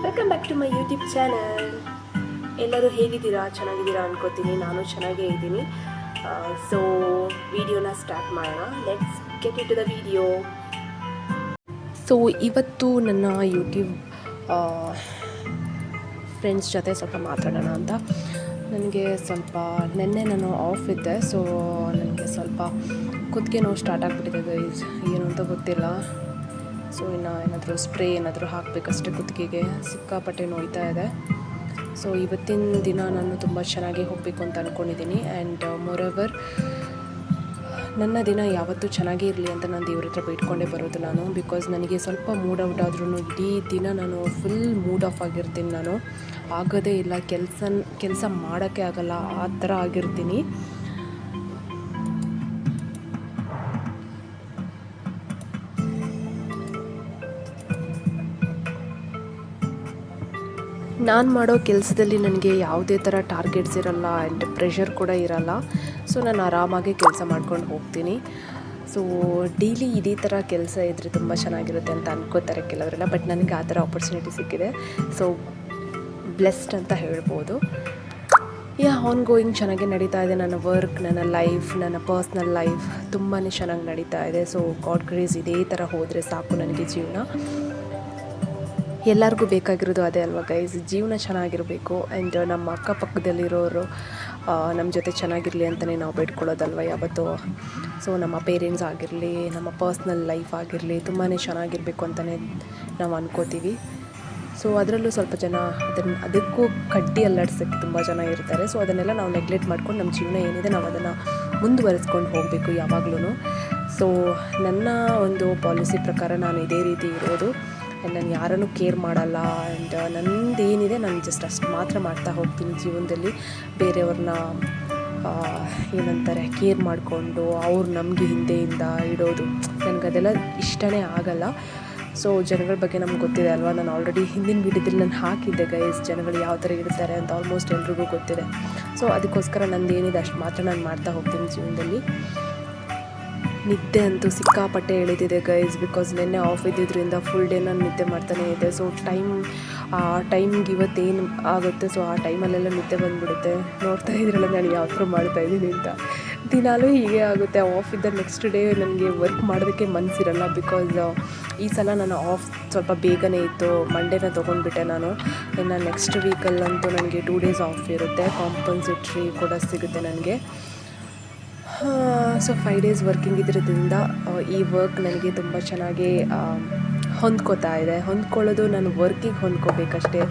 Welcome back to my YouTube channel. ಎಲ್ಲರೂ ಹೇಗಿದ್ದೀರಾ? ಚೆನ್ನಾಗಿದ್ದೀರಾ ಅನ್ಕೋತೀನಿ. ನಾನು ಚೆನ್ನಾಗೇ ಇದ್ದೀನಿ. ಸೊ ವಿಡಿಯೋನ ಸ್ಟಾರ್ಟ್ ಮಾಡೋಣ. Let's get it to the video. So ಇವತ್ತು ನನ್ನ ಯೂಟ್ಯೂಬ್ ಫ್ರೆಂಡ್ಸ್ ಜೊತೆ ಸ್ವಲ್ಪ ಮಾತಾಡೋಣ ಅಂತ. ನನಗೆ ಸ್ವಲ್ಪ ನೆನ್ನೆ ನಾನು ಆಫ್ ಇದ್ದೆ. ಸೊ ನನಗೆ ಸ್ವಲ್ಪ ಕುತ್ತಿಗೆ ನೋವು ಸ್ಟಾರ್ಟ್ ಆಗಿಬಿಟ್ಟಿದೆ ಗೈಸ್. ಏನು ಅಂತ ಗೊತ್ತಿಲ್ಲ. ಸೊ ಇನ್ನು ಏನಾದರೂ ಸ್ಪ್ರೇ ಏನಾದರೂ ಹಾಕಬೇಕಷ್ಟೇ. ಕುತ್ತಿಗೆಗೆ ಸಿಕ್ಕಾಪಟ್ಟೆ ನೋಯ್ತಾ ಇದೆ. ಸೊ ಇವತ್ತಿನ ದಿನ ನಾನು ತುಂಬ ಚೆನ್ನಾಗಿ ಹೋಗಬೇಕು ಅಂತ ಅಂದ್ಕೊಂಡಿದ್ದೀನಿ. ಆ್ಯಂಡ್ ಮೋರೆವರ್ ನನ್ನ ದಿನ ಯಾವತ್ತೂ ಚೆನ್ನಾಗೇ ಇರಲಿ ಅಂತ ನಾನು ದೇವ್ರ ಹತ್ರ ಬೇಡ್ಕೊಂಡೇ ಬರೋದು ನಾನು. ಬಿಕಾಸ್ ನನಗೆ ಸ್ವಲ್ಪ ಮೂಡ್ ಔಟ್ ಆದ್ರೂ ಇಡೀ ದಿನ ನಾನು ಫುಲ್ ಮೂಡ್ ಆಫ್ ಆಗಿರ್ತೀನಿ. ನಾನು ಆಗೋದೇ ಇಲ್ಲ, ಕೆಲಸ ಮಾಡೋಕ್ಕೆ ಆಗಲ್ಲ, ಆ ಥರ ಆಗಿರ್ತೀನಿ. ನಾನು ಮಾಡೋ ಕೆಲಸದಲ್ಲಿ ನನಗೆ ಯಾವುದೇ ಥರ ಟಾರ್ಗೆಟ್ಸ್ ಇರಲ್ಲ ಆ್ಯಂಡ್ ಪ್ರೆಷರ್ ಕೂಡ ಇರಲ್ಲ. ಸೊ ನಾನು ಆರಾಮಾಗಿ ಕೆಲಸ ಮಾಡ್ಕೊಂಡು ಹೋಗ್ತೀನಿ. ಸೊ ಡೈಲಿ ಇದೇ ಥರ ಕೆಲಸ ಇದ್ದರೆ ತುಂಬ ಚೆನ್ನಾಗಿರುತ್ತೆ ಅಂತ ಅನ್ಕೋತಾರೆ ಕೆಲವರೆಲ್ಲ. ಬಟ್ ನನಗೆ ಆ ಥರ ಆಪರ್ಚುನಿಟಿ ಸಿಕ್ಕಿದೆ. ಸೊ ಬ್ಲೆಸ್ಡ್ ಅಂತ ಹೇಳ್ಬೋದು. ಆನ್ ಗೋಯಿಂಗ್ ಚೆನ್ನಾಗಿ ನಡೀತಾ ಇದೆ. ನನ್ನ ವರ್ಕ್, ನನ್ನ ಲೈಫ್, ನನ್ನ ಪರ್ಸ್ನಲ್ ಲೈಫ್ ತುಂಬಾ ಚೆನ್ನಾಗಿ ನಡೀತಾ ಇದೆ. ಸೊ ಗಾಡ್ ಗ್ರೇಸ್ ಇದೇ ಥರ ಹೋದರೆ ಸಾಕು ನನಗೆ ಜೀವನ. ಎಲ್ಲರಿಗೂ ಬೇಕಾಗಿರೋದು ಅದೇ ಅಲ್ವಾ ಗೈಸ್, ಜೀವನ ಚೆನ್ನಾಗಿರಬೇಕು. ಆ್ಯಂಡ್ ನಮ್ಮ ಅಕ್ಕಪಕ್ಕದಲ್ಲಿರೋರು ನಮ್ಮ ಜೊತೆ ಚೆನ್ನಾಗಿರಲಿ ಅಂತಲೇ ನಾವು ಬೇಡ್ಕೊಳ್ಳೋದಲ್ವ ಯಾವತ್ತೂ. ಸೊ ನಮ್ಮ ಪೇರೆಂಟ್ಸ್ ಆಗಿರಲಿ, ನಮ್ಮ ಪರ್ಸ್ನಲ್ ಲೈಫ್ ಆಗಿರಲಿ ತುಂಬಾ ಚೆನ್ನಾಗಿರಬೇಕು ಅಂತಲೇ ನಾವು ಅನ್ಕೋತೀವಿ. ಸೊ ಅದರಲ್ಲೂ ಸ್ವಲ್ಪ ಜನ ಅದಕ್ಕೂ ಕಡ್ಡಿ ಅಲ್ಲಾಡ್ಸೋಕ್ಕೆ ತುಂಬ ಜನ ಇರ್ತಾರೆ. ಸೊ ಅದನ್ನೆಲ್ಲ ನಾವು ನೆಗ್ಲೆಕ್ಟ್ ಮಾಡ್ಕೊಂಡು ನಮ್ಮ ಜೀವನ ಏನಿದೆ ನಾವು ಅದನ್ನು ಮುಂದುವರಿಸ್ಕೊಂಡು ಹೋಗಬೇಕು ಯಾವಾಗಲೂ. ಸೊ ನನ್ನ ಒಂದು ಪಾಲಿಸಿ ಪ್ರಕಾರ ನಾನು ಇದೇ ರೀತಿ ಇರೋದು. ಆ್ಯಂಡ್ ನಾನು ಯಾರನ್ನೂ ಕೇರ್ ಮಾಡಲ್ಲ. ಆ್ಯಂಡ್ ನನ್ನದೇನಿದೆ ನಾನು ಜಸ್ಟ್ ಅಷ್ಟು ಮಾತ್ರ ಮಾಡ್ತಾ ಹೋಗ್ತೀನಿ ಜೀವನದಲ್ಲಿ. ಬೇರೆಯವ್ರನ್ನ ಏನಂತಾರೆ ಕೇರ್ ಮಾಡಿಕೊಂಡು ಅವ್ರು ನಮಗೆ ಹಿಂದೆಯಿಂದ ಇಡೋದು ನನಗದೆಲ್ಲ ಇಷ್ಟನೇ ಆಗಲ್ಲ. ಸೊ ಜನಗಳ ಬಗ್ಗೆ ನಮ್ಗೆ ಗೊತ್ತಿದೆ ಅಲ್ವಾ. ನಾನು ಆಲ್ರೆಡಿ ಹಿಂದಿನ ವಿಡಿಯೋದಲ್ಲಿ ನಾನು ಹಾಕಿದ್ದೆ ಗೈಸ್, ಜನಗಳು ಯಾವ ಥರ ಇರ್ತಾರೆ ಅಂತ ಆಲ್ಮೋಸ್ಟ್ ಎಲ್ರಿಗೂ ಗೊತ್ತಿದೆ. ಸೊ ಅದಕ್ಕೋಸ್ಕರ ನಂದು ಏನಿದೆ ಅಷ್ಟು ಮಾತ್ರ ನಾನು ಮಾಡ್ತಾ ಹೋಗ್ತೀನಿ ಜೀವನದಲ್ಲಿ. ನಿದ್ದೆ ಅಂತೂ ಸಿಕ್ಕಾಪಟ್ಟೆ ಎಳೆದಿದೆ ಗೈಸ್. ಬಿಕಾಸ್ ನಿನ್ನೆ ಆಫ್ ಇದ್ದಿದ್ದರಿಂದ ಫುಲ್ ಡೇ ನಾನು ನಿದ್ದೆ ಮಾಡ್ತಾನೇ ಇದ್ದೆ. ಸೊ ಟೈಮ್ಗೆ ಇವತ್ತೇನು ಆಗುತ್ತೆ ಸೊ ಆ ಟೈಮಲ್ಲೆಲ್ಲ ನಿದ್ದೆ ಬಂದುಬಿಡುತ್ತೆ. ನೋಡ್ತಾ ಇದ್ರಲ್ಲ ನಾನು ಯಾವ ಥರ ಮಾಡ್ತಾಯಿದ್ದೀನಿ ಅಂತ. ದಿನಾಲೂ ಹೀಗೆ ಆಗುತ್ತೆ. ಆಫ್ ಇದ್ದ ನೆಕ್ಸ್ಟ್ ಡೇ ನನಗೆ ವರ್ಕ್ ಮಾಡೋದಕ್ಕೆ ಮನಸ್ಸಿರಲ್ಲ. ಬಿಕಾಸ್ ಈ ಸಲ ನಾನು ಆಫ್ ಸ್ವಲ್ಪ ಬೇಗನೆ ಇತ್ತು. ಮಂಡೇನ ತೊಗೊಂಡ್ಬಿಟ್ಟೆ ನಾನು. ಇನ್ನು ನೆಕ್ಸ್ಟ್ ವೀಕಲ್ಲಂತೂ ನನಗೆ 2 days ಆಫ್ ಇರುತ್ತೆ. ಕಾಂಪನ್ಸೇಟ್ರಿ ಕೂಡ ಸಿಗುತ್ತೆ ನನಗೆ. ಸೊ 5 days ವರ್ಕಿಂಗ್ ಇದ್ರಿಂದ ಈ ವರ್ಕ್ ನನಗೆ ತುಂಬ ಚೆನ್ನಾಗಿ ಹೊಂದ್ಕೋತಾ ಇದೆ. ಹೊಂದ್ಕೊಳ್ಳೋದು ನಾನು ವರ್ಕಿಗೆ ಹೊಂದ್ಕೋಬೇಕಷ್ಟೇ.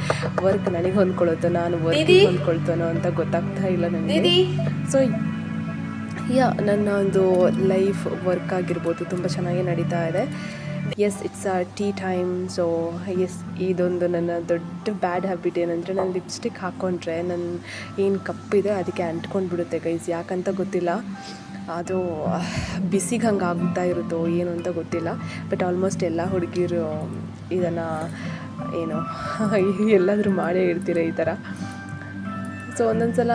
ವರ್ಕ್ ನನಗೆ ಹೊಂದ್ಕೊಳ್ಳೋದು ನಾನು ವರ್ಕಿಗೆ ಹೊಂದ್ಕೊಳ್ತಾನೋ ಅಂತ ಗೊತ್ತಾಗ್ತಾ ಇಲ್ಲ ನನಗೆ. ಸೊ ನನ್ನ ಒಂದು ಲೈಫ್ ವರ್ಕ್ ಆಗಿರ್ಬೋದು ತುಂಬ ಚೆನ್ನಾಗಿ ನಡೀತಾ ಇದೆ. It's tea time. ಸೊ ಇದೊಂದು ನನ್ನ ದೊಡ್ಡ ಬ್ಯಾಡ್ ಹ್ಯಾಬಿಟ್ ಏನಂದರೆ, ನಾನು ಲಿಪ್ಸ್ಟಿಕ್ ಹಾಕ್ಕೊಂಡ್ರೆ ನನ್ನ ಏನು ಕಪ್ಪಿದೆ ಅದಕ್ಕೆ ಅಂಟ್ಕೊಂಡು ಬಿಡುತ್ತೆ ಗೈಸ್. ಯಾಕಂತ ಗೊತ್ತಿಲ್ಲ, ಅದು ಬಿಸಿಗೆ ಹಂಗೆ ಆಗ್ತಾ ಇರುತ್ತೋ ಏನು ಅಂತ ಗೊತ್ತಿಲ್ಲ. ಬಟ್ ಆಲ್ಮೋಸ್ಟ್ ಎಲ್ಲ ಹುಡುಗಿರು ಇದನ್ನು ಎಲ್ಲಾದರೂ ಮಾಡೇ ಇರ್ತೀರ ಈ ಥರ. ಸೊ ಒಂದೊಂದು ಸಲ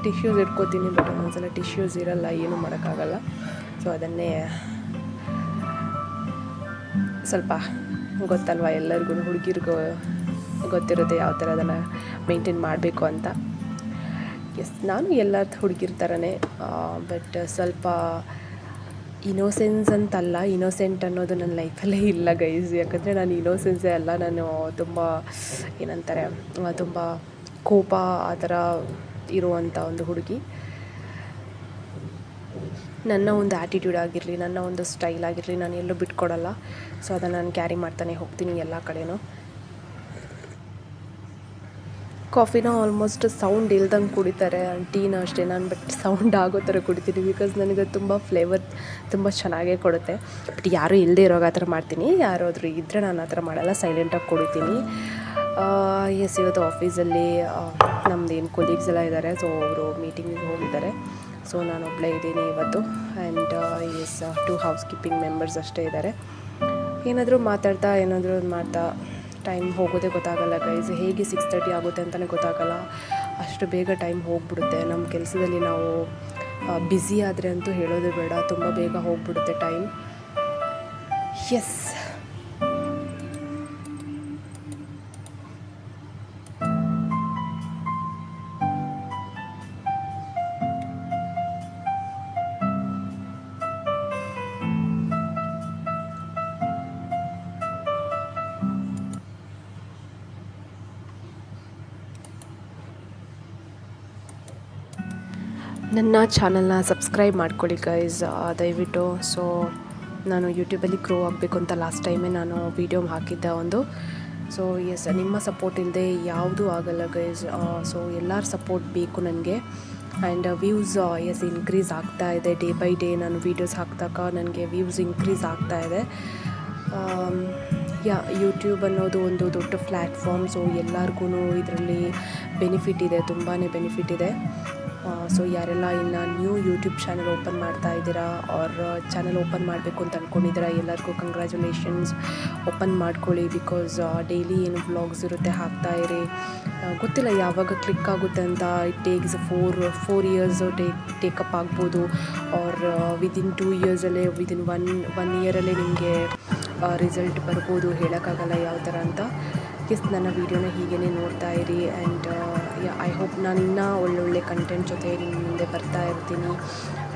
ಟಿಶ್ಯೂಸ್ ಇಟ್ಕೋತೀನಿ, ಬಟ್ ಒಂದೊಂದು ಸಲ ಟಿಶ್ಯೂಸ್ ಇರಲ್ಲ, ಏನೂ ಮಾಡೋಕ್ಕಾಗಲ್ಲ. ಸೊ ಅದನ್ನೇ ಸ್ವಲ್ಪ ಗೊತ್ತಲ್ವ ಎಲ್ಲರಿಗೂ, ಹುಡುಗಿರಿಗೂ ಗೊತ್ತಿರುತ್ತೆ ಯಾವ ಥರ ಅದನ್ನು ಮೇಂಟೈನ್ ಮಾಡಬೇಕು ಅಂತ. ನಾನು ಎಲ್ಲ ಹುಡುಗಿರ ಥರನೇ. ಬಟ್ ಸ್ವಲ್ಪ ಇನೋಸೆನ್ಸ್ ಅಂತಲ್ಲ, ಇನೋಸೆಂಟ್ ಅನ್ನೋದು ನನ್ನ ಲೈಫಲ್ಲೇ ಇಲ್ಲ ಗೈಸ್. ಯಾಕಂದರೆ ನಾನು ಇನೋಸೆನ್ಸೇ ಅಲ್ಲ. ನಾನು ತುಂಬ ಏನಂತಾರೆ ತುಂಬ ಕೋಪ ಆ ಥರ ಇರುವಂಥ ಒಂದು ಹುಡುಗಿ. ನನ್ನ ಒಂದು ಆ್ಯಟಿಟ್ಯೂಡ್ ಆಗಿರಲಿ, ನನ್ನ ಒಂದು ಸ್ಟೈಲ್ ಆಗಿರಲಿ, ನಾನು ಎಲ್ಲೂ ಬಿಟ್ಕೊಡಲ್ಲ. ಸೊ ಅದನ್ನು ನಾನು ಕ್ಯಾರಿ ಮಾಡ್ತಾನೆ ಹೋಗ್ತೀನಿ ಎಲ್ಲ ಕಡೆನೂ. ಕಾಫಿನ ಆಲ್ಮೋಸ್ಟ್ ಸೌಂಡ್ ಇಲ್ದಂಗೆ ಕುಡಿತಾರೆ. ಟೀನ ಅಷ್ಟೇ. ನಾನು ಬಟ್ ಸೌಂಡ್ ಆಗೋ ಥರ ಕುಡಿತೀನಿ. ಬಿಕಾಸ್ ನನಗೆ ತುಂಬ ಫ್ಲೇವರ್ ತುಂಬ ಚೆನ್ನಾಗೇ ಕೊಡುತ್ತೆ. ಬಟ್ ಯಾರೂ ಇಲ್ಲದೆ ಇರೋವಾಗ ಆ ಥರ ಮಾಡ್ತೀನಿ. ಯಾರಾದರೂ ಇದ್ದರೆ ನಾನು ಆ ಥರ ಮಾಡಲ್ಲ, ಸೈಲೆಂಟಾಗಿ ಕುಡಿತೀನಿ. ಇವತ್ತು ಆಫೀಸಲ್ಲಿ ನಮ್ಮದು ಏನು ಕೊಲೀಗ್ಸ್ ಎಲ್ಲ ಇದ್ದಾರೆ. ಸೊ ಅವರು ಮೀಟಿಂಗಿಗೆ ಹೋಗಿದ್ದಾರೆ. ಸೊ ನಾನು ಒಬ್ಬಳೇ ಇದ್ದೀನಿ ಇವತ್ತು. ಆ್ಯಂಡ್ 2 ಹೌಸ್ ಕೀಪಿಂಗ್ ಮೆಂಬರ್ಸ್ ಅಷ್ಟೇ ಇದ್ದಾರೆ. ಏನಾದರೂ ಮಾತಾಡ್ತಾ ಏನಾದರೂ ಮಾಡ್ತಾ ಟೈಮ್ ಹೋಗೋದೇ ಗೊತ್ತಾಗಲ್ಲ ಗೈಸ್. ಹೇಗೆ 6:30 ಆಗುತ್ತೆ ಅಂತಲೇ ಗೊತ್ತಾಗಲ್ಲ. ಅಷ್ಟು ಬೇಗ ಟೈಮ್ ಹೋಗ್ಬಿಡುತ್ತೆ. ನಮ್ಮ ಕೆಲಸದಲ್ಲಿ ನಾವು ಬ್ಯುಸಿ ಆದರೆ ಅಂತೂ ಹೇಳೋದು ಬೇಡ, ತುಂಬ ಬೇಗ ಹೋಗ್ಬಿಡುತ್ತೆ ಟೈಮ್. ನನ್ನ ಚಾನಲ್ನ ಸಬ್ಸ್ಕ್ರೈಬ್ ಮಾಡ್ಕೊಳ್ಳಿ ಗೈಸ್, ದಯವಿಟ್ಟು. ಸೊ ನಾನು ಯೂಟ್ಯೂಬಲ್ಲಿ ಗ್ರೋ ಆಗಬೇಕು ಅಂತ ಲಾಸ್ಟ್ ಟೈಮೇ ನಾನು ವೀಡಿಯೋ ಹಾಕಿದ್ದೆ ಒಂದು. ಸೊ ಎಸ್, ನಿಮ್ಮ ಸಪೋರ್ಟ್ ಇಲ್ಲದೆ ಯಾವುದೂ ಆಗಲ್ಲ ಗೈಸ್. ಸೊ ಎಲ್ಲರ ಸಪೋರ್ಟ್ ಬೇಕು ನನಗೆ. ಆ್ಯಂಡ್ ವ್ಯೂಸ್ ಎಸ್ ಇನ್ಕ್ರೀಸ್ ಆಗ್ತಾ ಇದೆ ಡೇ ಬೈ ಡೇ. ನಾನು ವೀಡಿಯೋಸ್ ಹಾಕಿದಾಗ ನನಗೆ ವ್ಯೂಸ್ ಇನ್ಕ್ರೀಸ್ ಆಗ್ತಾ ಇದೆ. ಯೂಟ್ಯೂಬ್ ಅನ್ನೋದು ಒಂದು ದೊಡ್ಡ ಪ್ಲ್ಯಾಟ್ಫಾರ್ಮ್. ಸೊ ಎಲ್ಲರಿಗೂ ಇದರಲ್ಲಿ ಬೆನಿಫಿಟ್ ಇದೆ, ತುಂಬಾ ಬೆನಿಫಿಟ್ ಇದೆ. ಸೊ ಯಾರೆಲ್ಲ ಇನ್ನು ನ್ಯೂ ಯೂಟ್ಯೂಬ್ ಚಾನಲ್ ಓಪನ್ ಮಾಡ್ತಾ ಇದ್ದೀರಾ ಆರ್ ಚಾನಲ್ ಓಪನ್ ಮಾಡಬೇಕು ಅಂತ ಅಂದ್ಕೊಂಡಿದ್ದೀರಾ, ಎಲ್ಲರಿಗೂ ಕಂಗ್ರ್ಯಾಚುಲೇಷನ್ಸ್. ಓಪನ್ ಮಾಡ್ಕೊಳ್ಳಿ. ಬಿಕಾಸ್ ಡೈಲಿ ಏನು ವ್ಲಾಗ್ಸ್ ಇರುತ್ತೆ ಹಾಕ್ತಾ ಇರಿ. ಗೊತ್ತಿಲ್ಲ ಯಾವಾಗ ಕ್ಲಿಕ್ ಆಗುತ್ತೆ ಅಂತ. It takes four years take-up ಆಗ್ಬೋದು. ಆರ್ ವಿದಿನ್ 2 ಇಯರ್ಸಲ್ಲೇ, ವಿದಿನ್ ಒನ್ ಇಯರಲ್ಲೇ ನಿಮಗೆ ರಿಸಲ್ಟ್ ಬರ್ಬೋದು. ಹೇಳೋಕ್ಕಾಗಲ್ಲ ಯಾವ ಥರ ಅಂತ. ಎಸ್, ನನ್ನ ವೀಡಿಯೋನ ಹೀಗೇ ನೋಡ್ತಾ ಇರಿ. ಆ್ಯಂಡ್ ಐ ಹೋಪ್ ನಾನು ಇನ್ನೂ ಒಳ್ಳೊಳ್ಳೆ ಕಂಟೆಂಟ್ ಜೊತೆ ನಿಮ್ಮ ಮುಂದೆ ಬರ್ತಾ ಇರ್ತೀನಿ.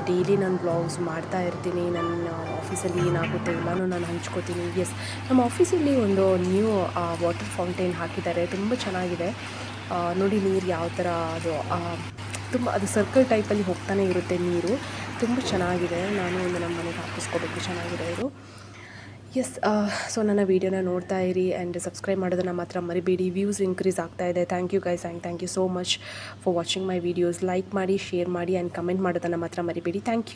ಡೈಲಿ ನಾನು ಬ್ಲಾಗ್ಸ್ ಮಾಡ್ತಾ ಇರ್ತೀನಿ. ನನ್ನ ಆಫೀಸಲ್ಲಿ ಏನಾಗುತ್ತೆ ಎಲ್ಲನೂ ನಾನು ಹಂಚ್ಕೋತೀನಿ. ಎಸ್, ನಮ್ಮ ಆಫೀಸಲ್ಲಿ ಒಂದು ನ್ಯೂ ವಾಟರ್ ಫೌಂಟೇನ್ ಹಾಕಿದ್ದಾರೆ, ತುಂಬ ಚೆನ್ನಾಗಿದೆ. ನೋಡಿ ನೀರು ಯಾವ ಥರ ಅದು ಸರ್ಕಲ್ ಟೈಪಲ್ಲಿ ಹೋಗ್ತಾನೆ ಇರುತ್ತೆ ನೀರು. ತುಂಬ ಚೆನ್ನಾಗಿದೆ. ನಾನು ಒಂದು ನಮ್ಮ ಮನೆಗೆ ಹಾಕಿಸ್ಕೋಬೇಕು, ಚೆನ್ನಾಗಿದೆ ಇದು. ಎಸ್, ಸೊ ನನ್ನ ವೀಡಿಯೋನ ನೋಡ್ತಾ ಇರಿ ಆ್ಯಂಡ್ ಸಬ್ಸ್ಕ್ರೈಬ್ ಮಾಡೋದನ್ನು ಮಾತ್ರ ಮರಿಬೇಡಿ. ವ್ಯೂಸ್ ಇನ್ಕ್ರೀಸ್ ಆಗ್ತಾ ಇದೆ. Thank you guys, and thank you so much for watching my videos. Like ಮಾಡಿ, ಶೇರ್ ಮಾಡಿ ಆ್ಯಂಡ್ ಕಮೆಂಟ್ ಮಾಡೋದನ್ನು ಮಾತ್ರ ಮರಿಬೇಡಿ. Thank you.